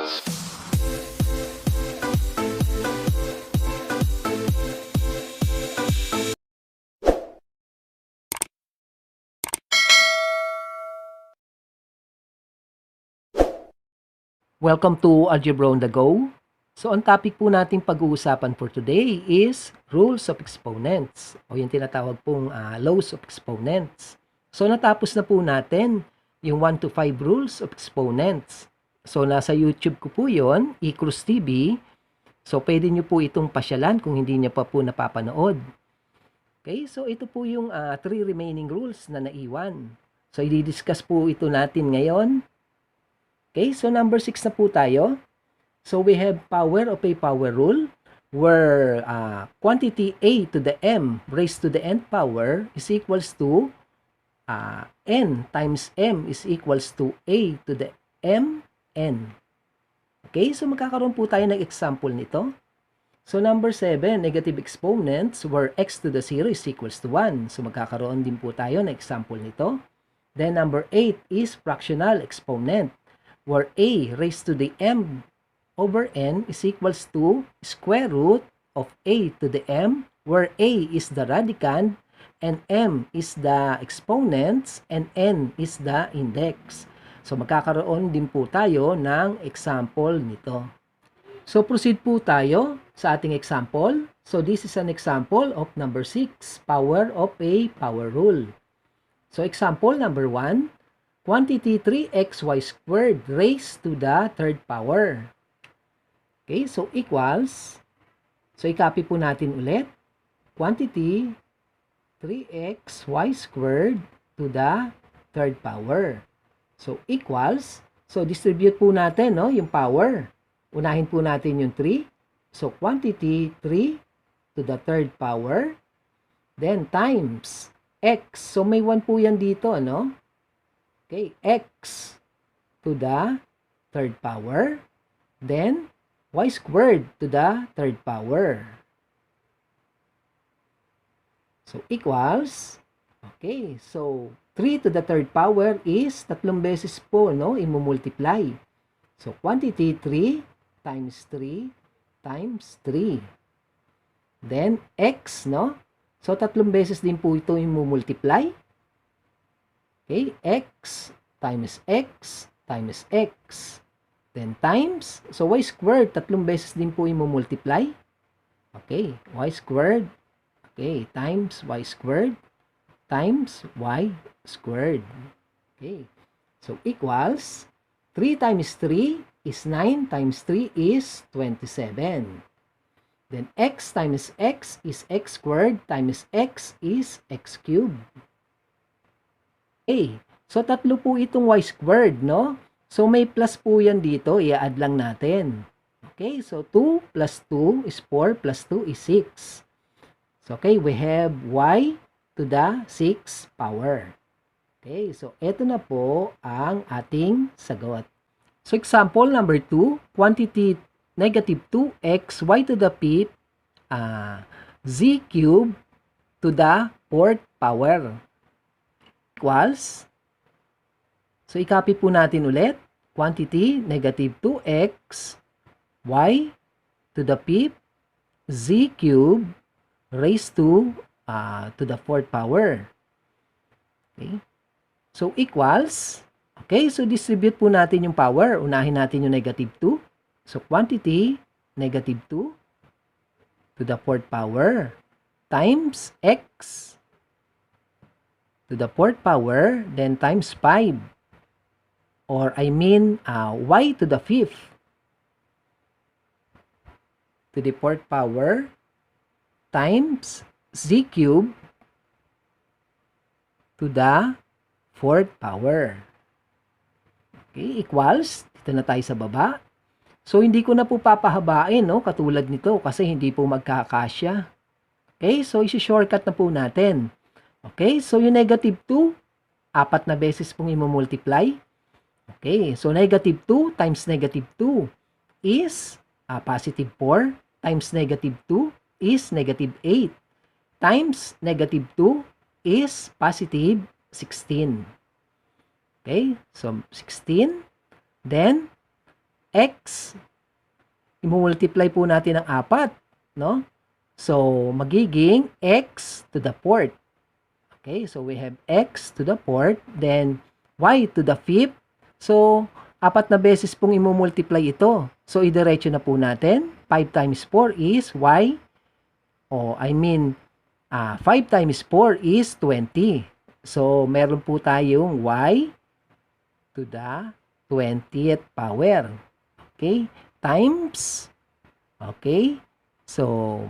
Welcome to Algebra on the Go. So, ang topic po natin pag-uusapan for today is rules of exponents o yung tinatawag pong laws of exponents. So, natapos na po natin yung 1 to 5 rules of exponents. So, nasa YouTube ko po yun, Ecruz TV. So, pwede nyo po itong pasyalan kung hindi nyo pa po napapanood. Okay, so ito po yung 3 remaining rules na naiwan. So, i-discuss po ito natin ngayon. Okay, so number 6 na po tayo. So we have power of a power rule where quantity a to the m raised to the nth power is equals to n times m is equals to a to the m n. Okay, so magkakaroon po tayo ng example nito. So number 7, negative exponents where x to the 0 is equals to 1. So magkakaroon din po tayo ng example nito. Then number 8 is fractional exponent where a raised to the m over n is equals to square root of a to the m, where a is the radicand and m is the exponents and n is the index. So magkakaroon din po tayo ng example nito. So proceed po tayo sa ating example. So this is an example of number 6, power of a power rule. So example number 1, quantity 3xy squared raised to the third power. Okay, so equals, so i-copy po natin ulit, quantity 3xy squared to the third power. So equals, so distribute po natin yung power. Unahin po natin yung 3. So quantity 3 to the third power, then times x. So may 1 po yan dito, no? Okay, x to the third power, then y squared to the third power. So equals, okay, so 3 to the third power is tatlong beses po, no, imumultiply. So quantity 3 times 3 times 3. Then x, no? So tatlong beses din po ito imumultiply. Okay, x times x times x. Then times, so y squared, tatlong beses din po i-multiply. Okay, y squared. Okay, times y squared times y squared. Okay, so equals 3 times 3 is 9 times 3 is 27. Then x times x is x squared times x is x cubed. Okay, so tatlo po itong y squared, no? So may plus po yan dito, i-add lang natin. Okay, so 2 plus 2 is 4 plus 2 is 6. So okay, we have y to the 6 power. Okay, so eto na po ang ating sagot. So example number 2, quantity negative 2x y to the 5th z cubed to the 4th power. Equals, so i-copy po natin ulit, quantity negative 2x y to the 5th z cubed raised to the 4th power. Okay, so equals, okay, so distribute po natin yung power. Unahin natin yung negative 2. So quantity negative 2 to the 4th power times x to the 4th power, then times 5. Or I mean, y to the 5th to the 4th power times z cubed to the 4th power. Okay, equals, dito na tayo sa baba. So, hindi ko na po papahabain, no, katulad nito, kasi hindi po magkakasya. Okay, so isi-shortcut na po natin. Okay, so yung negative 2, 4 na beses pong i-multiply. Okay, so negative 2 times negative 2 is positive 4 times negative 2 is negative 8 times negative 2 is positive 16. Okay, so 16. Then, x, i-multiply po natin ng 4, no? So, magiging x to the 4th. Okay, so we have x to the 4th, then y to the 5th. So, 4 na beses pong i-multiply ito. So, idiretso na po natin. 5 times 4 is y. 5 times 4 is 20. So, meron po tayong y to the 20th power. Okay, times, okay, so,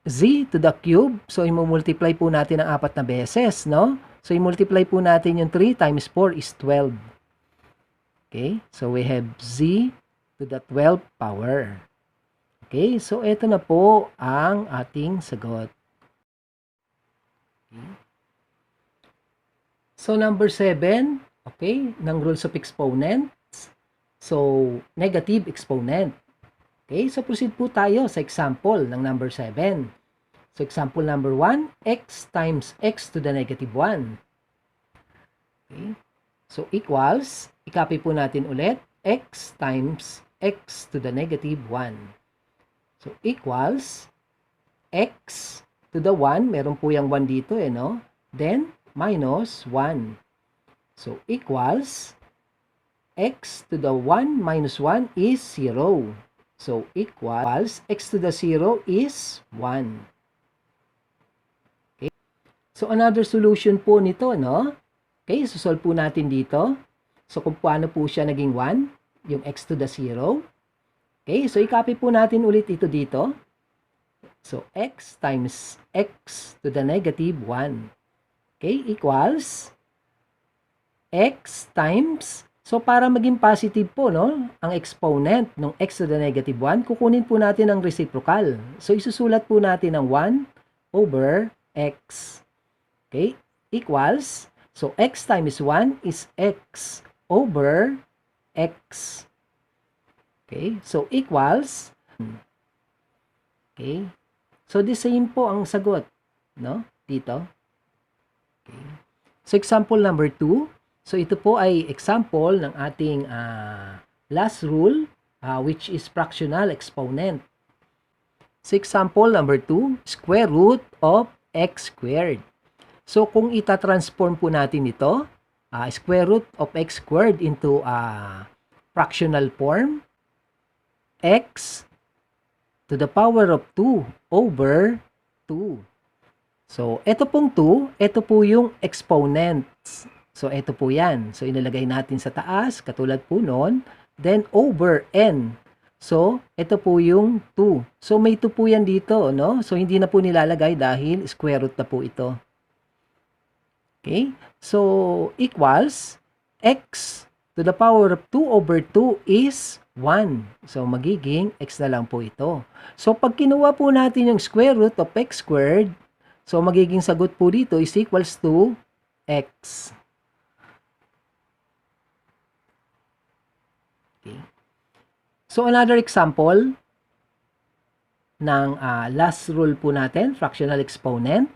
z to the cube. So, i-multiply po natin ang 4 na beses, no? So, i-multiply po natin yung 3 times 4 is 12. Okay? So, we have z to the 12th power. Okay? So, ito na po ang ating sagot. Okay? So, number 7, okay, ng rules of exponents. So, negative exponent. Okay? So, proceed po tayo sa example ng number 7. So, example number 1, x times x to the negative 1. Okay. So, equals, i-copy po natin ulit, x times x to the negative 1. So, equals, x to the 1, meron po yung 1 dito no? Then, minus 1. So, equals, x to the 1 minus 1 is 0. So, equals, x to the 0 is 1. So, another solution po nito, no? Okay, so solve po natin dito. So, kung paano po siya naging 1, yung x to the 0. Okay, so i-copy po natin ulit ito dito. So, x times x to the negative 1. Okay, equals x times, so para maging positive po, no? Ang exponent ng x to the negative 1, kukunin po natin ang reciprocal. So, isusulat po natin ang 1 over x. Okay, equals, so x times 1 is x over x. Okay, so equals, okay, so the same po ang sagot, no, dito. Okay. So example number 2, so ito po ay example ng ating last rule, which is fractional exponent. So example number 2, square root of x squared. So, kung ita-transform po natin ito, square root of x squared into fractional form, x to the power of 2 over 2. So, ito pong 2, ito po yung exponents. So, ito po yan. So, inilagay natin sa taas, katulad po nun. Then, over n. So, ito po yung 2. So, may 2 po yan dito, no? So, hindi na po nilalagay dahil square root na po ito. Okay, so equals x to the power of 2 over 2 is 1. So, magiging x na lang po ito. So, pag kinuha po natin yung square root of x squared, so magiging sagot po dito is equals to x. Okay. So, another example ng last rule po natin, fractional exponent.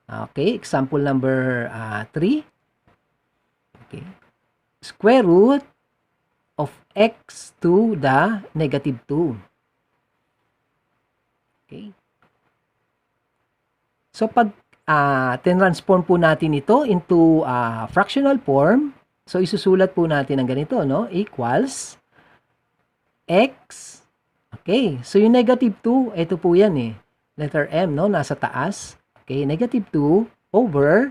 Okay, example number 3. Okay. Square root of x to the negative 2. Okay. So, pag tinransform po natin ito into fractional form, so isusulat po natin ang ganito, no? Equals x. Okay, so yung negative 2, ito po yan eh. Letter M, no? Nasa taas. Okay, negative 2 over,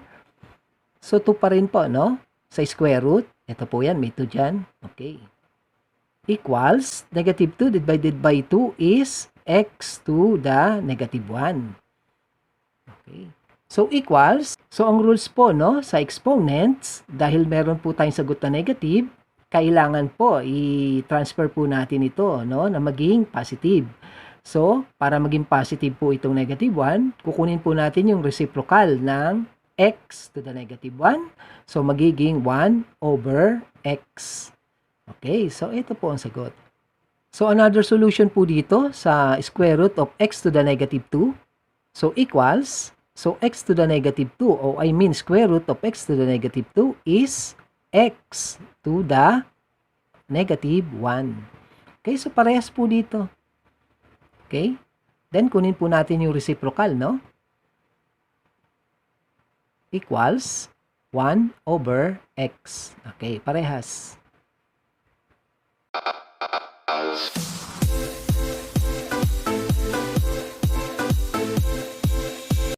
so 2 pa rin po, no? Sa square root, ito po yan, may 2 dyan. Okay. Equals, negative 2 divided by 2 is x to the negative 1. Okay. So, equals, so ang rules po, no, sa exponents, dahil meron po tayong sagot na negative, kailangan po, i-transfer po natin ito, no, na maging positive. So, para maging positive po itong negative 1, kukunin po natin yung reciprocal ng x to the negative 1. So, magiging 1 over x. Okay, so ito po ang sagot. So, another solution po dito sa square root of x to the negative 2. So, equals, so x to the negative 2, o I mean square root of x to the negative 2 is x to the negative 1. Okay, so parehas po dito. Okay? Then, kunin po natin yung reciprocal, no? Equals 1 over x. Okay, parehas.